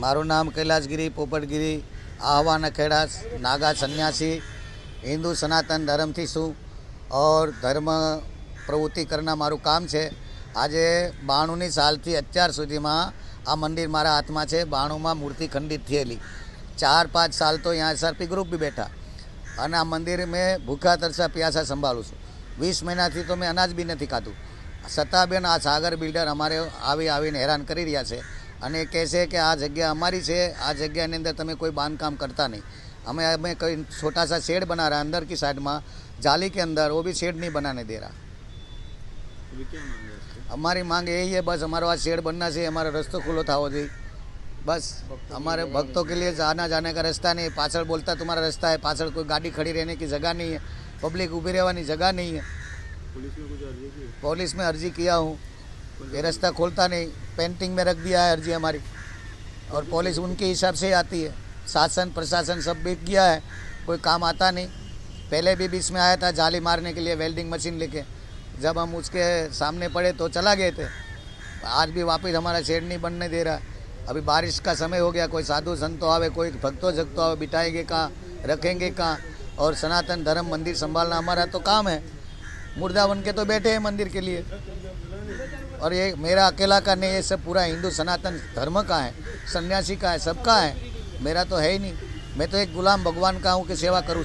મારું નામ कैलाशगिरी पोपटगिरी आहवान खेड़ा नागा सन्यासी हिंदू सनातन धर्म थी शू और धर्म प्रवृत्ति करना मारू काम है। आज 92 साल थी अत्यार सुधी में आ मंदिर मारा हाथ में है। 92 में मूर्ति खंडित थी 4-5 साल तो यहाँ एसआरपी ग्रुप भी बैठा और आ मंदिर में भूखा तरसा प्यासा संभालू छूँ। 20 महीना थी तो मैं अनाज भी नहीं खाधु छतां बेन आ सागर बिल्डर अमारे आवीने हैरान करी रह्या छे અને કહેશે કે આ જગ્યા અમારી છે, આ જગ્યાની અંદર તમે કોઈ બાંધકામ करता नहीं। हमें कोई छोटा सा शेड बना रहा है अंदर की साइड में जाली के अंदर, वो भी शेड नहीं बनाने दे रहा। हमारी मांग यही है बस हमारा आज शेड बनना चाहिए, हमारा रास्ता खुलो था चाहिए बस। हमारे भक्तों के लिए आना जाने का रास्ता नहीं, पाछड़ बोलता तुम्हारा रास्ता है, पाछड़ कोई गाड़ी खड़ी रहने की जगह नहीं है, पब्लिक ऊभी रहने जगह नहीं है। पुलिस में अर्जी किया हूँ, ये रास्ता खोलता नहीं, पेंटिंग में रख दिया है अर्जी हमारी और पुलिस उनके हिसाब से ही आती है। शासन प्रशासन सब भी किया है, कोई काम आता नहीं। पहले भी बीच में आया था जाली मारने के लिए वेल्डिंग मशीन लेके, जब हम उसके सामने पड़े तो चला गए थे। आज भी वापस हमारा शेड नहीं बनने दे रहा। अभी बारिश का समय हो गया, कोई साधु संतो आवे, कोई भक्तों जगतो आवे, बिठाएंगे कहाँ, रखेंगे कहाँ। और सनातन धर्म मंदिर संभालना हमारा तो काम है। मुर्दा बन के तो बैठे हैं मंदिर के लिए और ये मेरा अकेला का नहीं, ये सब पूरा हिंदू सनातन धर्म का है, सन्यासी का है, सबका है। मेरा तो है ही नहीं। मैं तो एक गुलाम भगवान का हूँ कि सेवा करूँ।